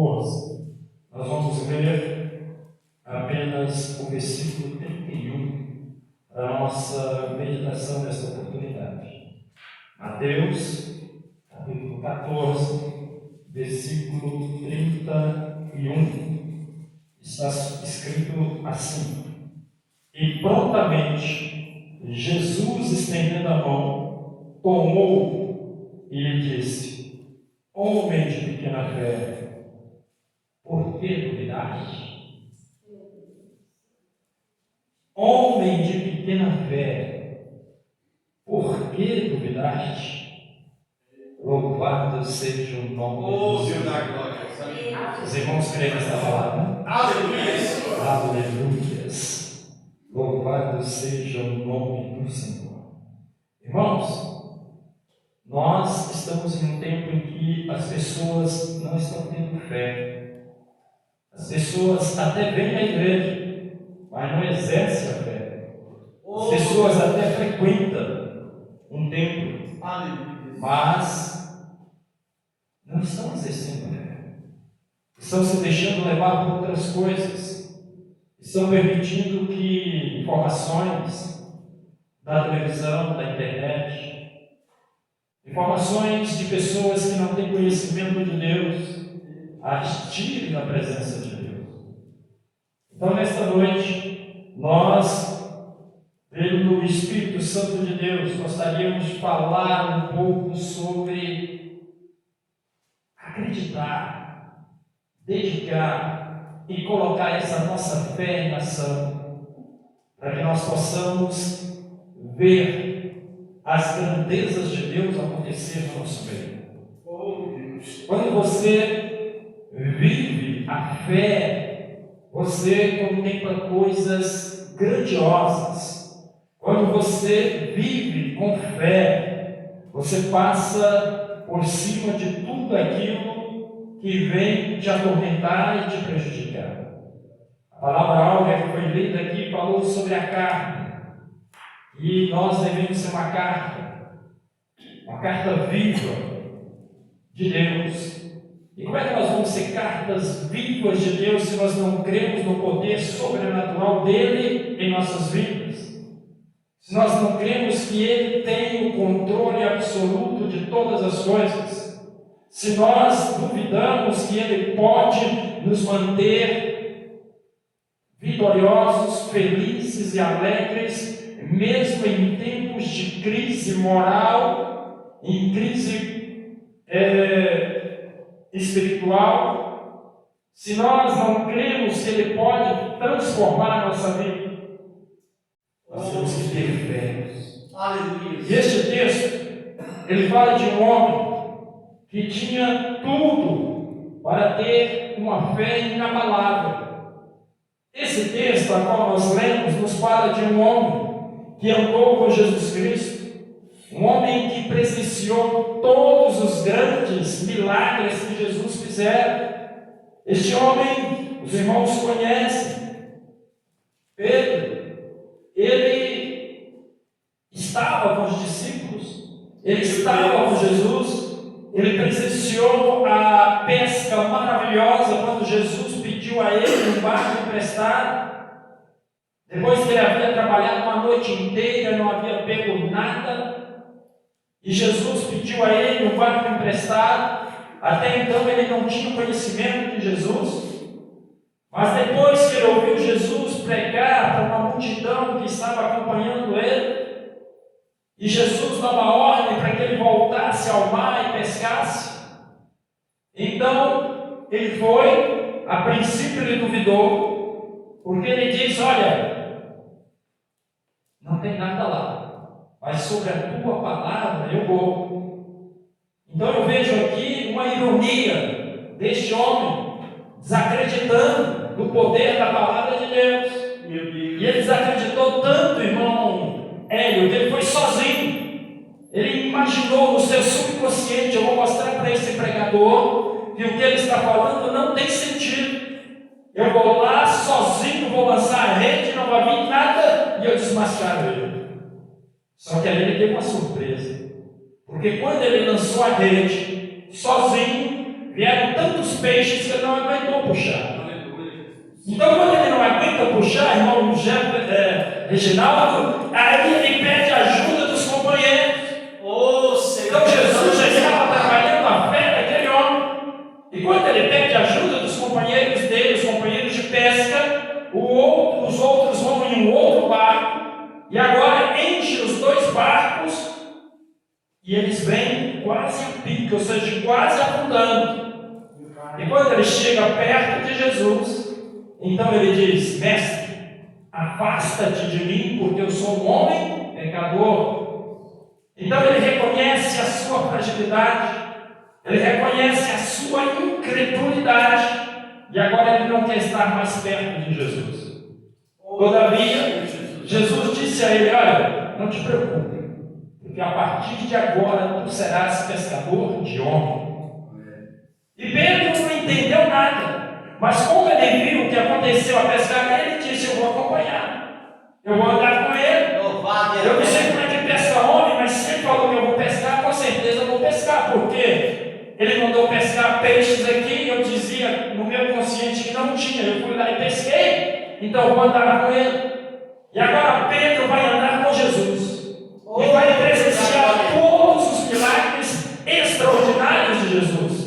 14. Nós vamos ler apenas o versículo 31 para a nossa meditação nesta oportunidade. Mateus, capítulo 14, versículo 31. Está escrito assim: E prontamente Jesus, estendendo a mão, tomou e lhe disse: Homem de pequena fé, por que duvidaste? Homem de pequena fé, por que duvidaste? Louvado seja o nome do Senhor. Os irmãos creem nesta palavra? Aleluia! Aleluias! Louvado seja o nome do Senhor. Irmãos, nós estamos em um tempo em que as pessoas não estão tendo fé. As pessoas até vêm à igreja, mas não exercem a fé. As pessoas até frequentam um templo, mas não estão exercendo a fé. Estão se deixando levar por outras coisas. Estão permitindo que informações da televisão, da internet, informações de pessoas que não têm conhecimento de Deus, as tirem da presença de Deus. Então, nesta noite, nós, pelo Espírito Santo de Deus, gostaríamos de falar um pouco sobre acreditar, dedicar e colocar essa nossa fé em ação, para que nós possamos ver as grandezas de Deus acontecer no nosso meio. Quando você vive a fé, você contempla coisas grandiosas. Quando você vive com fé, você passa por cima de tudo aquilo que vem te atormentar e te prejudicar. A palavra áurea que foi lida aqui falou sobre a carne. E nós devemos ser uma carta viva de Deus. E como é que nós vamos ser cartas vivas de Deus se nós não cremos no poder sobrenatural dele em nossas vidas? Se nós não cremos que ele tem o controle absoluto de todas as coisas? Se nós duvidamos que ele pode nos manter vitoriosos, felizes e alegres, mesmo em tempos de crise moral, em crise espiritual, se nós não cremos que ele pode transformar a nossa vida, nós temos que ter fé. Aleluia. E este texto, ele fala de um homem que tinha tudo para ter uma fé inabalável. Esse texto, a qual nós lemos, nos fala de um homem que andou com Jesus Cristo, um homem que presenciou todos os grandes milagres que Jesus fizera. Este homem, os irmãos conhecem, Pedro. Ele estava com os discípulos, ele estava com Jesus, ele presenciou a pesca maravilhosa quando Jesus pediu a ele um barco emprestado. Depois que ele havia trabalhado uma noite inteira, não havia pego nada, e Jesus pediu a ele um barco emprestado. Até então ele não tinha conhecimento de Jesus, mas depois que ele ouviu Jesus pregar para uma multidão que estava acompanhando ele, e Jesus dava ordem para que ele voltasse ao mar e pescasse, então ele foi. A princípio ele duvidou, porque ele diz: olha, não tem nada lá, mas sobre a tua palavra eu vou. Então eu vejo aqui uma ironia deste homem desacreditando do poder da palavra de Deus. E ele desacreditou tanto, irmão Hélio, que ele foi sozinho. Ele imaginou no seu subconsciente: eu vou mostrar para esse pregador que o que ele está falando não tem sentido. Eu vou lá sozinho, vou lançar a rede, não vai vir nada, e eu desmascaro ele. Só que ali ele teve uma surpresa, porque quando ele lançou a rede sozinho, vieram tantos peixes que ele não aguentou puxar. Então, quando ele não aguenta puxar, irmão Reginaldo, aí ele pede ajuda dos companheiros. Então, Jesus já estava trabalhando a fé daquele homem. E quando ele pede ajuda dos companheiros dele, os companheiros de pesca, os outros vão em um outro barco, e agora enche os dois barcos, e eles vêm quase a pique, ou seja, quase afundando. E quando ele chega perto de Jesus, então ele diz: mestre, afasta-te de mim, porque eu sou um homem pecador. Então ele reconhece a sua fragilidade, ele reconhece a sua incredulidade, e agora ele não quer estar mais perto de Jesus. Todavia, Jesus disse a ele: olha, não te preocupe, porque a partir de agora tu serás pescador de homem. E Pedro não entendeu nada, mas como ele viu o que aconteceu a pescar, ele disse: eu vou acompanhar, eu vou andar com ele. Eu não sei como é que pesca homem, mas se ele falou que eu vou pescar, com certeza eu vou pescar, porque ele mandou pescar peixes aqui, e eu dizia no meu consciente que não tinha, eu fui lá e pesquei, então eu vou andar com ele. E agora Pedro vai andar com Jesus, e vai presenciar todos os milagres extraordinários de Jesus.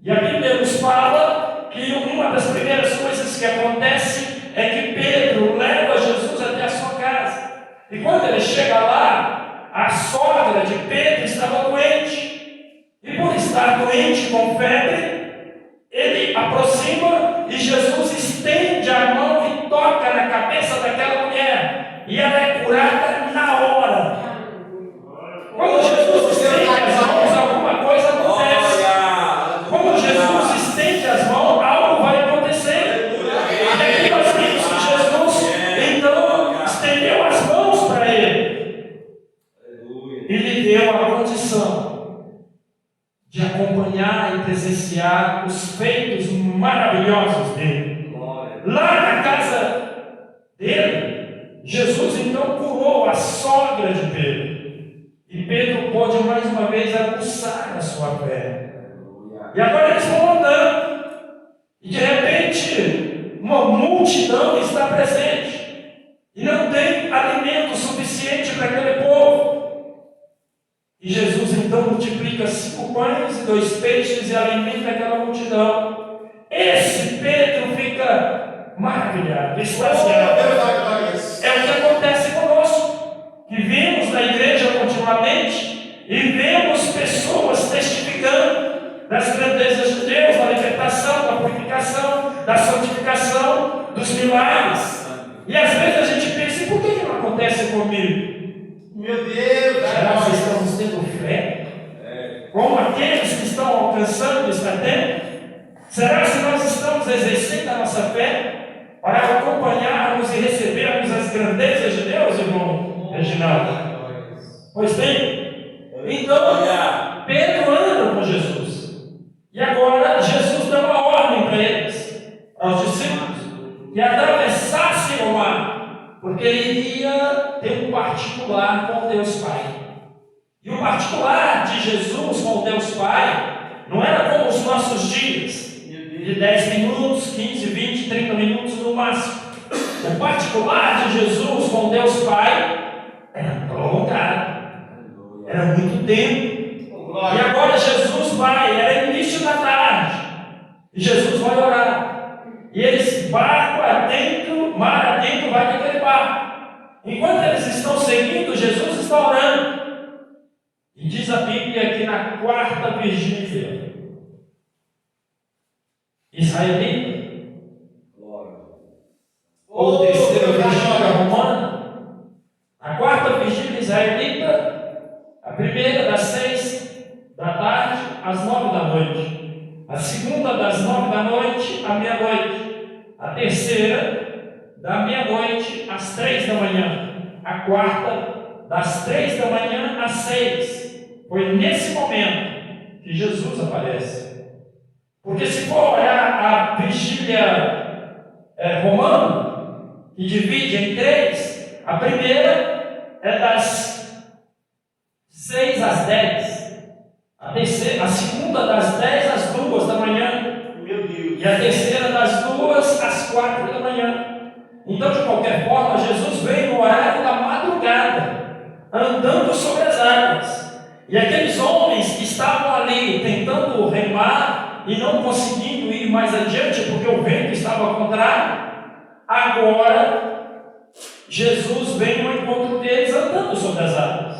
E a Bíblia nos fala que uma das primeiras coisas que acontece é que Pedro leva Jesus até a sua casa. E quando ele chega lá, a sogra de Pedro estava doente. E por estar doente com febre, ele aproxima e Jesus estende a mão e toca na cabeça daquela mulher. E ela é curada na hora. Quando Jesus estende as mãos, alguma coisa acontece. Quando Jesus estende as mãos, algo vai acontecer. E aqui nós vimos que Jesus, então, estendeu as mãos para ele. E lhe deu a condição de acompanhar e presenciar os feitos maravilhosos dele. Lá na casa dele, Jesus então curou a sogra de Pedro. E Pedro pôde mais uma vez aguçar a sua fé. E agora eles vão andando. E de repente, uma multidão está presente. E não tem alimento suficiente para aquele povo. E Jesus então multiplica 5 pães e 2 peixes e alimenta aquela multidão. Esse Pedro fica maravilhado, extasiado. É o que acontece conosco, que vemos na igreja continuamente e vemos pessoas testificando das grandezas de Deus, da libertação, da purificação, da santificação, dos milagres. E às vezes a gente pensa: e por que não acontece comigo? Meu Deus! Será que estamos tendo fé? Como aqueles que estão alcançando e está tendo? Será que nós estamos exercendo a nossa fé para acompanharmos e recebermos as grandezas de Deus, irmão Reginaldo? Pois bem, então Pedro anda com Jesus. E agora Jesus dá uma ordem para eles, aos discípulos, que atravessassem o mar, porque ele iria ter um particular com Deus Pai. E o particular de Jesus com Deus Pai não era como os nossos dias, de 10 minutos, 15, 20, 30 minutos no máximo. O particular de Jesus com Deus Pai era prolongado, era muito tempo. E agora Jesus vai, era início da tarde, e Jesus vai orar. E eles, barco adentro, mar adentro, vai naquele barco. Enquanto eles estão seguindo, Jesus está orando. E diz a Bíblia que na 4ª vigília, israelita, ou 3ª vigília romana, a 4ª vigília israelita, a primeira das 6 da tarde às 9 da noite, a segunda das 9 da noite à meia-noite, a terceira da meia-noite às 3 da manhã, a quarta das 3 da manhã às 6. Foi nesse momento que Jesus aparece. Porque se for olhar a vigília romana, que divide em 3, a primeira é das 6 às 10. A A segunda das 10 às 2 da manhã. Meu Deus. E a terceira das 2 às 4 da manhã. Então, de qualquer forma, Jesus veio no horário da madrugada, andando sobre as águas. E aqueles homens que estavam ali tentando remar e não conseguindo ir mais adiante, porque o vento estava contrário, agora Jesus veio ao encontro deles andando sobre as águas.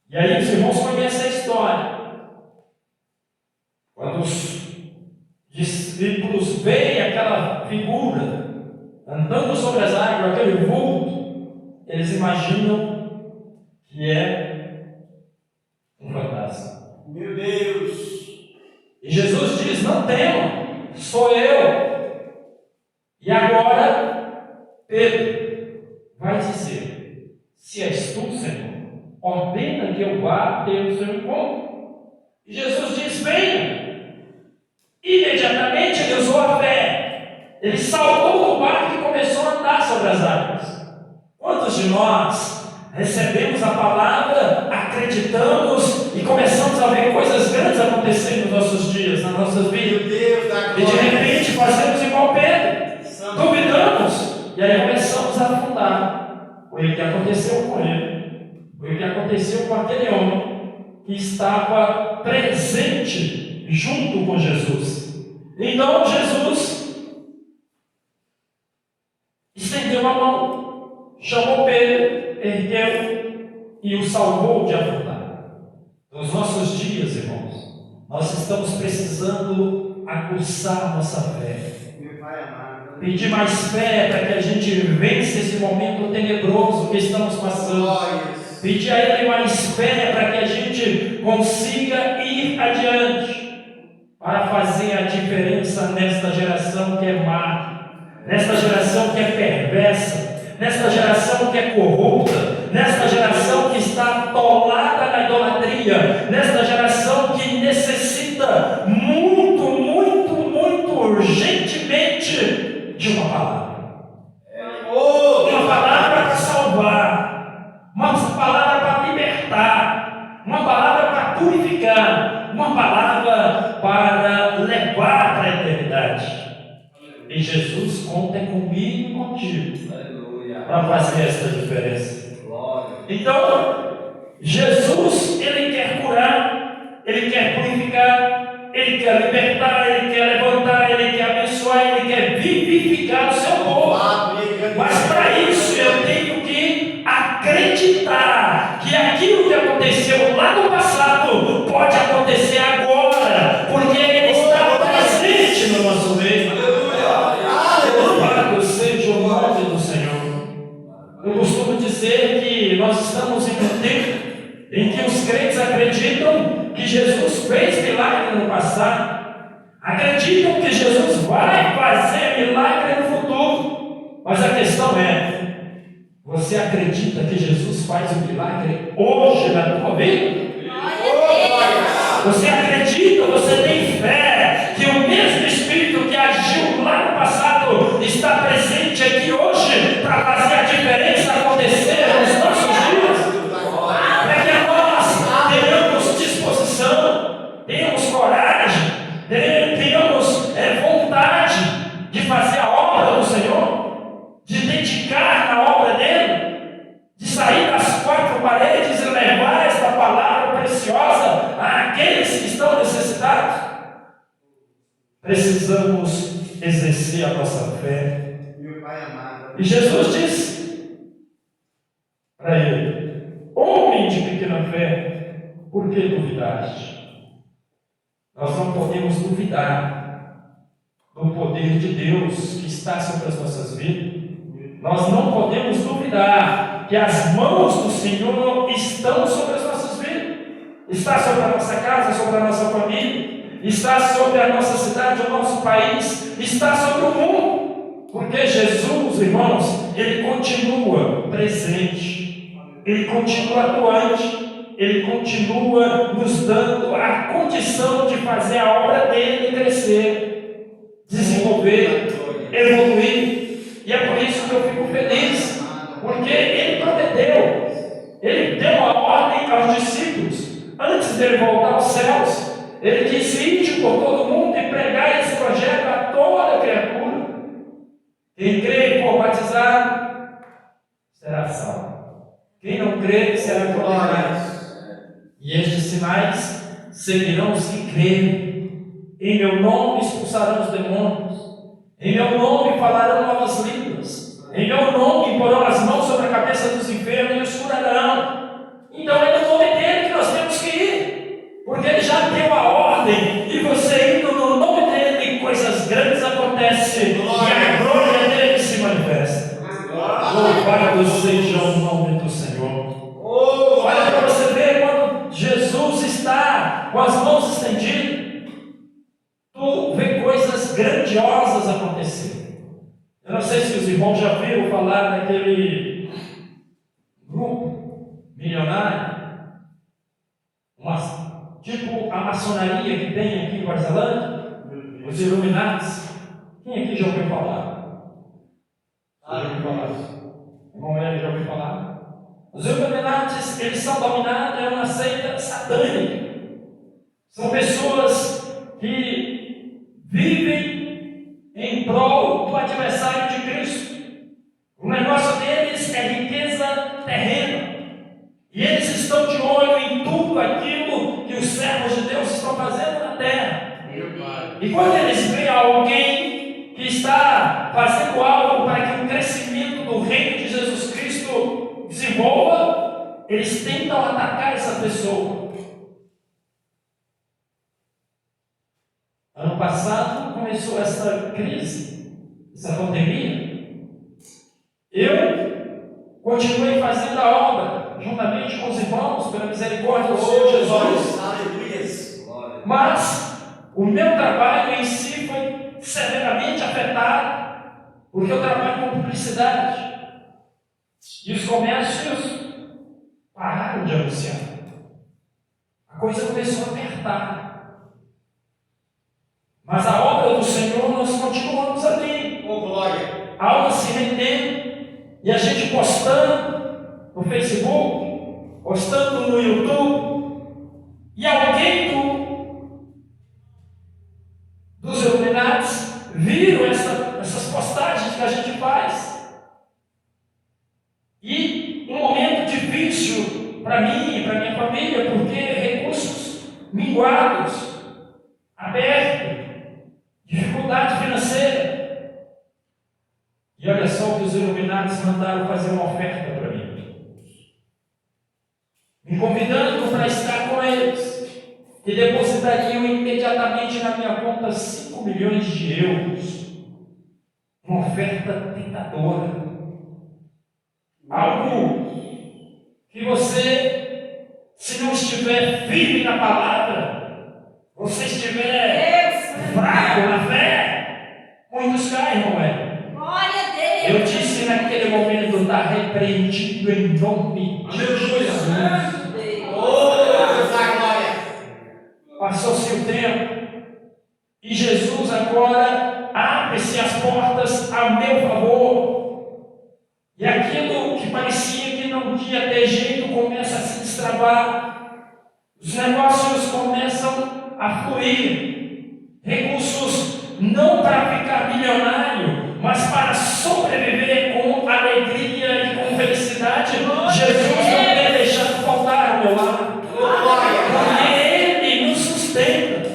E aí os irmãos conhecem a história. Quando os discípulos veem aquela figura andando sobre as águas, aquele vulto, eles imaginam que é um fantasma. Meu Deus! E Jesus diz: não temam, sou eu. E agora Pedro vai dizer: se és tu, Senhor, ordena que eu vá ter o seu encontro. E Jesus diz: venha. Imediatamente ele usou a fé. Ele saltou do barco e começou a andar sobre as águas. Quantos de nós recebemos a palavra, acreditamos e começamos a ver coisas grandes acontecerem nos nossos dias, nas nossas vidas? Meu Deus da E de repente fazemos igual Pedro, Santo. duvidamos, e aí começamos a afundar. Foi o que aconteceu com ele, foi o que aconteceu com aquele homem que estava presente junto com Jesus. Então Jesus estendeu a mão, chamou Pedro, ergueu e o salvou de afundar. Nos nossos dias, irmãos, nós estamos precisando aguçar nossa fé, Meu Pai amado. pedir mais fé para que a gente vença esse momento tenebroso que estamos passando. Glórias. Pedir a Ele mais fé para que a gente consiga ir adiante, para fazer a diferença nesta geração que é má, nesta geração que é perversa, nesta geração que é corrupta, nesta geração que está atolada na idolatria, nesta geração que necessita muito, muito, muito urgentemente de uma palavra. Uma palavra para salvar, uma palavra para libertar, uma palavra para purificar, uma palavra para levar para a eternidade. E Jesus conta comigo e contigo para fazer essa diferença. Então, Jesus, Ele quer curar, Ele quer purificar, Ele quer libertar, Ele quer levantar, Ele quer abençoar, Ele quer vivificar o seu povo. Mas para isso eu tenho que acreditar que aquilo que aconteceu lá no passado pode acontecer agora, porque Ele está presente no nosso meio. Louvado seja o nome do Senhor. Eu costumo dizer que nós estamos em um tempo em que os crentes acreditam que Jesus fez milagre no passado, acreditam que Jesus vai fazer milagre no futuro, mas a questão é: você acredita que Jesus faz o milagre hoje na tua vida? Você acredita, você tem fé que o mesmo Espírito que agiu lá no passado está presente aqui hoje para fazer a diferença acontecer nos nossos dias? Para que nós tenhamos disposição, tenhamos coragem, tenhamos vontade de fazer a obra do Senhor, de dedicar na obra dele, de sair das quatro paredes e levar esta palavra preciosa àqueles que estão necessitados. Precisamos exercer a nossa fé. Meu Pai amado. E Jesus disse para ele: homem de pequena fé, por que duvidaste? Nós não podemos duvidar do poder de Deus que está sobre as nossas vidas. Nós não podemos duvidar que as mãos do Senhor estão sobre as nossas vidas. Está sobre a nossa casa, sobre a nossa família, está sobre a nossa cidade, o nosso país, está sobre o mundo. Porque Jesus, irmãos, Ele continua presente, Ele continua atuante, Ele continua nos dando a condição de fazer a obra dele crescer, desenvolver, evoluir. E é por isso que eu fico feliz, porque Ele prometeu, Ele deu a ordem aos discípulos, antes dele voltar ao céu, Quem crê e for batizado será salvo. Quem não crê será condenado. E estes sinais seguirão os que crerem. Em meu nome expulsarão os demônios. Em meu nome falarão novas línguas. Em meu nome porão as mãos sobre a cabeça dos enfermos e os curarão. Então é no nome dele que nós temos que ir. Porque ele já deu a ordem. E você indo no nome dele, coisas grandes acontecem. E a glória dele se manifesta. Louvado seja o nome do Senhor. Olha para você ver quando Jesus está com as mãos estendidas, tu vê coisas grandiosas acontecer. Eu não sei se os irmãos já viram falar daquele grupo milionário, tipo a maçonaria que tem aqui em Varzelândia, os Illuminatis. Quem aqui já ouviu falar? Já ouviu falar? Irmão Hélio já ouviu falar? Os Illuminatis, eles são dominados, é uma seita satânica. São pessoas que vivem em prol do adversário de Cristo. O negócio deles é riqueza terrena. E eles estão de olho em tudo aquilo que os servos de Deus estão fazendo na terra. E quando eles veem alguém que está fazendo algo para que o crescimento do reino de Jesus Cristo desenvolva, eles tentam atacar essa pessoa. Ano passado começou essa crise, essa pandemia. Eu continuei fazendo a obra, juntamente com os irmãos, pela misericórdia do Senhor Jesus. Mas o meu trabalho em si foi severamente afetado, porque eu trabalho com publicidade. E os comércios pararam de anunciar. A coisa começou a apertar. Mas a obra do Senhor nós continuamos ali. Almas se rendendo. E a gente postando no Facebook, postando no YouTube. E alguém dos Illuminatis viram essas postagens que a gente faz. E um momento difícil para mim e para minha família, porque recursos minguados, abertos, dificuldade financeira. E olha só o que os Illuminatis mandaram fazer uma oferta para mim, me convidando para estar com eles, que depositariam imediatamente na minha conta 5 milhões de euros. Uma oferta tentadora. Algo que você, se não estiver firme na palavra, você estiver fraco na fé, muitos caem, não é? Glória a Deus. Eu disse naquele momento, está repreendido em nome de Jesus. Passou-se o tempo e Jesus agora abre-se as portas a meu favor. E aquilo que parecia que não ia ter jeito começa a se destravar. Os negócios começam a fluir. Recursos não para ficar milionário, mas para sobreviver com alegria e com felicidade. Jesus não tem deixado faltar ao meu lado. Porque Ele nos sustenta.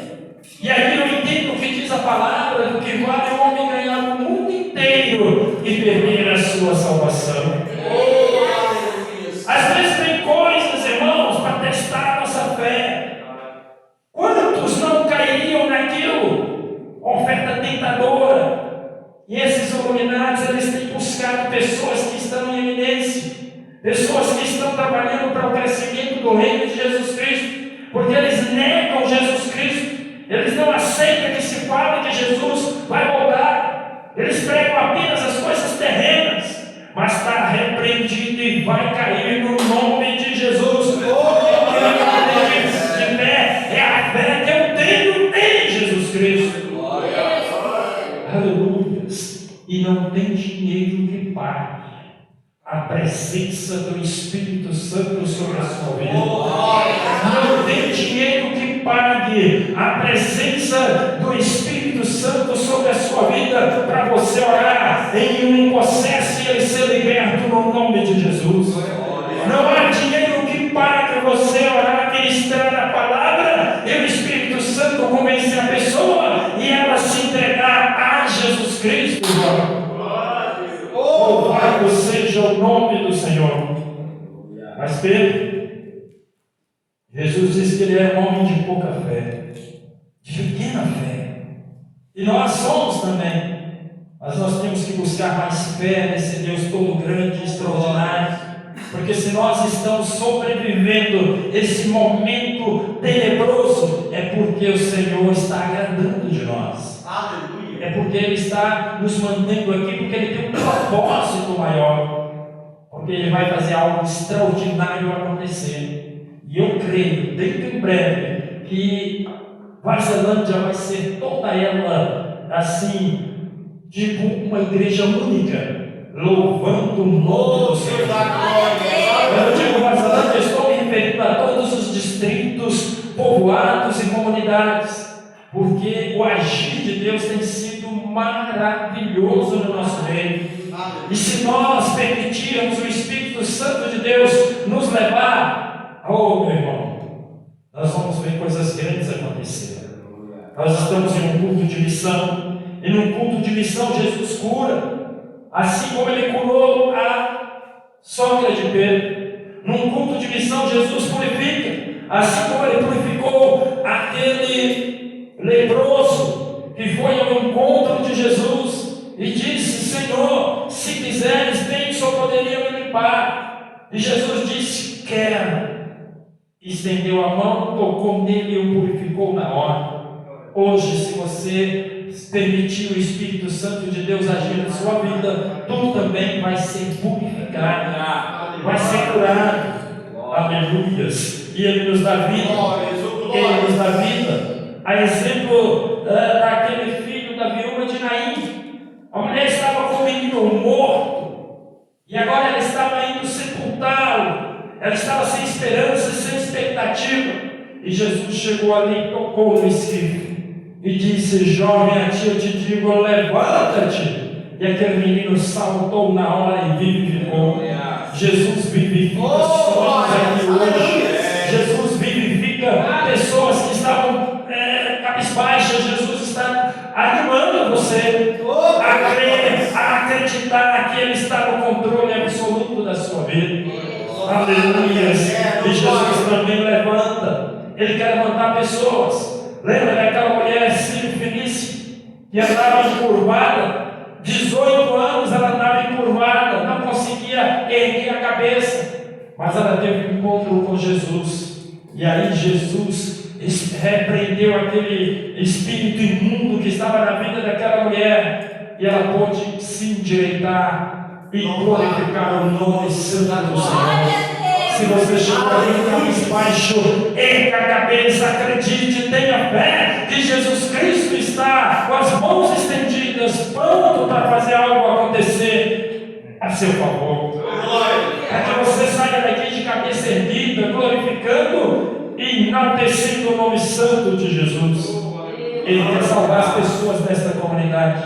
E aí eu entendo o que diz a palavra, do que vale o homem ganhar o mundo inteiro e perder a sua salvação. Às vezes tem coisas, irmãos, para testar a nossa fé. Quantos não cairiam naquilo? Oferta tentadora. E esses Illuminatis, eles têm buscado pessoas que estão em eminência, pessoas que estão trabalhando para o crescimento do reino de Jesus Cristo, porque eles negam Jesus Cristo. Eles não aceitam que se fale que Jesus vai voltar. Eles pregam apenas as coisas terrenas, mas está repreendido e vai cair no nome de Jesus. De pé é a fé que eu tenho em Jesus Cristo. Aleluia. E não tem dinheiro que pague a presença do Espírito Santo sobre a sua vida. Não tem dinheiro que pague a presença do Espírito Santo sobre a sua vida para você orar em processo e ele ser liberto no nome de Jesus. Não há dinheiro que pague você orar, ministrar a palavra e o Espírito Santo convencer a pessoa e ela se entregar a Jesus Cristo. Louvado seja o nome do Senhor. Mas Pedro, Jesus disse que ele era um homem de pouca fé, de pequena fé. E nós somos também. Mas nós temos que buscar mais fé nesse Deus todo grande e extraordinário. Porque se nós estamos sobrevivendo esse momento tenebroso, é porque o Senhor está agradando de nós. Aleluia. É porque Ele está nos mantendo aqui, porque Ele tem um propósito maior. Porque Ele vai fazer algo extraordinário acontecer. E eu creio, dentro em breve, que Varzalândia vai ser toda ela assim, tipo uma igreja única, louvando o nome do Senhor. Quando eu digo Varzalândia, estou me referindo a todos os distritos, povoados e comunidades, porque o agir de Deus tem sido maravilhoso no nosso meio. E se nós permitirmos o Espírito Santo de Deus nos levar, oh meu irmão, nós vamos ver coisas grandes acontecer. Nós estamos em um culto de missão, e num culto de missão Jesus cura, assim como Ele curou a sogra de Pedro. Num culto de missão Jesus purifica, assim como Ele purificou aquele leproso que foi ao encontro de Jesus e disse: Senhor, se quiseres, bem só poderia me limpar. E Jesus disse: quero. Estendeu a mão, tocou nele e o purificou na hora. Hoje, se você permitir o Espírito Santo de Deus agir na sua vida, tu também vai ser purificado, vai ser curado. Aleluias. E Ele nos dá vida. Ele nos dá vida. A exemplo daquele filho da viúva de Naim. A mulher estava com o menino morto, e agora ela estava indo sepultá-lo. Ela estava sem esperança, sem expectativa. E Jesus chegou ali, tocou no esquife e disse: jovem, a ti eu te digo, levanta-te. E aquele menino saltou na hora e vivificou. Jesus vivifica sonhos aqui hoje. Jesus vivifica pessoas que estavam cabisbaixas. Jesus está animando você a crer, a acreditar que Ele está no controle absoluto da sua vida. Aleluia. E Jesus também levanta. Ele quer levantar pessoas. Lembra daquela mulher Sírio-Fenícia que andava encurvada? 18 anos ela andava encurvada, não conseguia erguer a cabeça, mas ela teve um encontro com Jesus. E aí Jesus repreendeu aquele espírito imundo que estava na vida daquela mulher, e ela pôde se endireitar e glorificar o nome santo do Senhor. Se você chegou ali cabisbaixo, erga a cabeça, acredite, tenha fé que Jesus Cristo está com as mãos estendidas, pronto para fazer algo acontecer a seu favor. É que você saia daqui de cabeça erguida, glorificando e enaltecendo o nome santo de Jesus. Ele quer salvar as pessoas desta comunidade.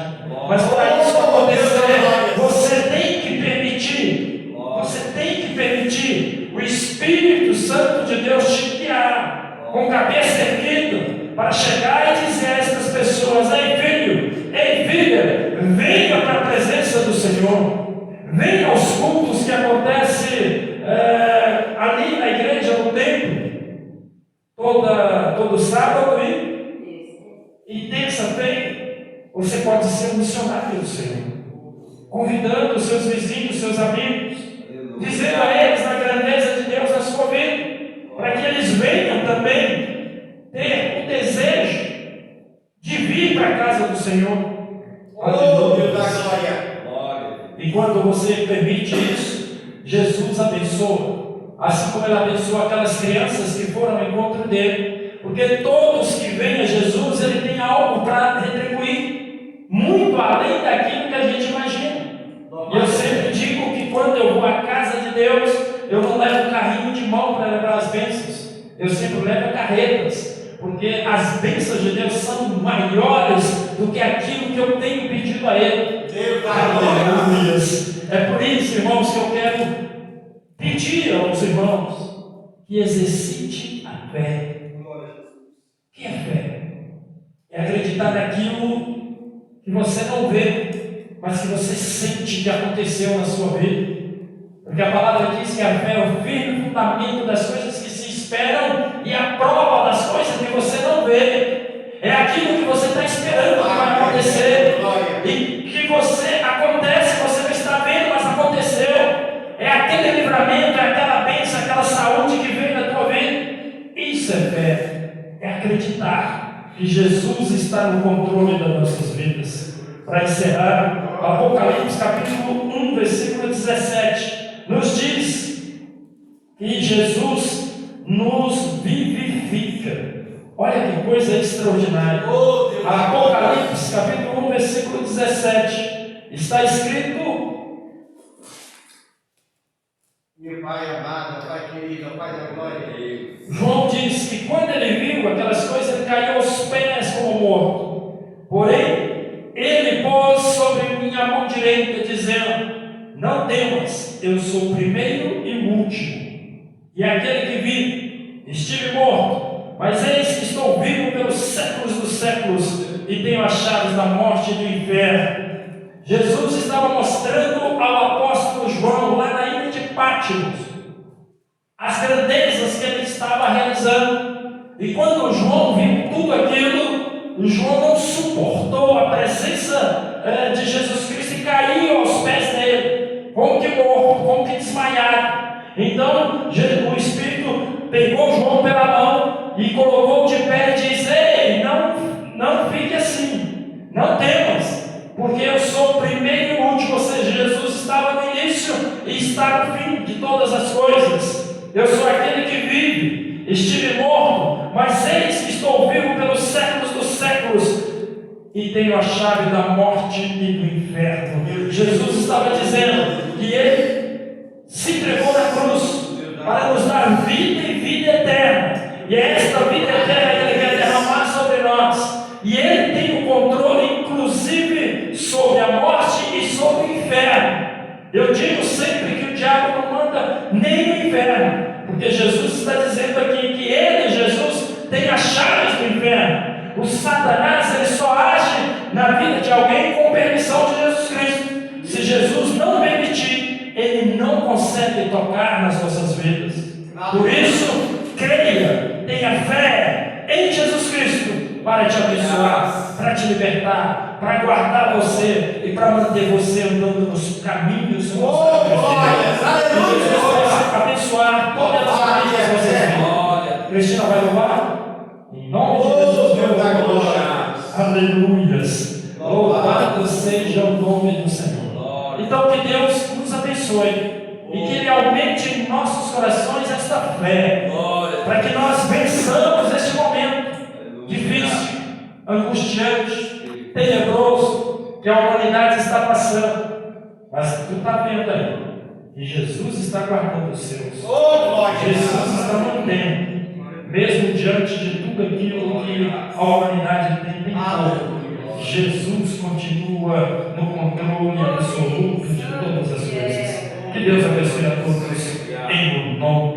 Mas para isso acontecer, você tem que permitir. Você tem que permitir o Espírito Santo de Deus te guiar, com cabeça erguida, para chegar e dizer a estas pessoas: ei filho, ei filha, venha para a presença do Senhor, venha aos cultos que acontecem ali na igreja, no templo, todo sábado e terça-feira. Você pode ser um missionário do Senhor, convidando os seus vizinhos, seus amigos, dizendo a eles a grandeza de Deus na sua vida, para que eles venham também ter o desejo de vir para a casa do Senhor. Aleluia. E quando você permite isso, Jesus abençoa, assim como Ele abençoa aquelas crianças que foram ao encontro dele, porque todos que vêm a Jesus, Ele tem algo para retribuir, muito além daquilo que a gente imagina. E eu sempre digo que quando eu vou à casa de Deus, eu não levo um carrinho de mão para levar as bênçãos, eu sempre levo carretas, porque as bênçãos de Deus são maiores do que aquilo que eu tenho pedido a Ele. Deus da glória. Aleluias. É por isso, irmãos, que eu quero pedir aos irmãos que exercite a fé. O que é fé? É acreditar naquilo que você não vê, mas que você sente que aconteceu na sua vida. Porque a palavra diz que a fé é o firme fundamento das coisas que se esperam e a prova das coisas que você não vê. É aquilo que você está esperando que vai acontecer e que você acontece, você não está vendo, mas aconteceu. É aquele livramento, é aquela bênção, aquela saúde que veio na tua vida. Isso é fé, é acreditar que Jesus está no controle das nossas vidas. Para encerrar, Apocalipse capítulo 1, versículo 17. Nos diz que Jesus nos vivifica. Olha que coisa extraordinária. Apocalipse capítulo 1, versículo 17. Está escrito: Meu Pai amado, Pai querido, Pai da glória. João diz que quando ele viu aquelas coisas, ele caiu aos pés como morto. Porém, ele pôs sobre minha mão direita, dizendo: não temas, eu sou o primeiro e o último, e aquele que vive. Estive morto, mas eis que estou vivo pelos séculos dos séculos, e tenho as chaves da morte e do inferno. Jesus estava mostrando ao apóstolo João, lá na ilha de Patmos, as grandezas que ele estava realizando. E quando João viu tudo aquilo, João não suportou a presença de Jesus Cristo e caiu aos pés dele, como que morto, como que desmaiado. Então o Espírito pegou João pela mão e colocou de pé e disse: ei, não fique assim, não temas, porque eu sou o primeiro e o último. Ou seja, Jesus estava no início e está no fim de todas as coisas. Eu sou aquele que vive. Estive morto, mas eis que estou vivo pelos séculos dos séculos, e tenho a chave da morte e do inferno. Jesus estava dizendo que Ele se entregou na cruz para nos dar vida e vida eterna. E é esta vida eterna que Ele quer derramar sobre nós. E Ele tem o controle, inclusive, sobre a morte e sobre o inferno. Eu digo sempre que o diabo não manda nem no inferno, porque Jesus está dizendo aqui que Ele, Jesus, tem as chaves do inferno. O Satanás, ele só age na vida de alguém com permissão de Jesus Cristo. Se Jesus não permitir, ele não consegue tocar nas nossas vidas. Por isso, creia, tenha fé em Jesus Cristo para te abençoar, para te libertar, para guardar você e para manter você andando nos caminhos dos abençoar todas as áreas de você. Cristina vai louvar? Em nome de Jesus, meu Deus. Aleluias. Louvado seja o nome do Senhor. Então, que Deus nos abençoe e que Ele aumente em nossos corações esta fé, para que nós vençamos este momento difícil, angustiante, tenebroso que a humanidade está passando. Mas tu está vendo aí que Jesus está guardando os seus. Jesus está mantendo, mesmo diante de tudo aquilo que a humanidade tem pouco. Jesus continua no controle absoluto de todas as coisas. Que Deus abençoe a todos em nome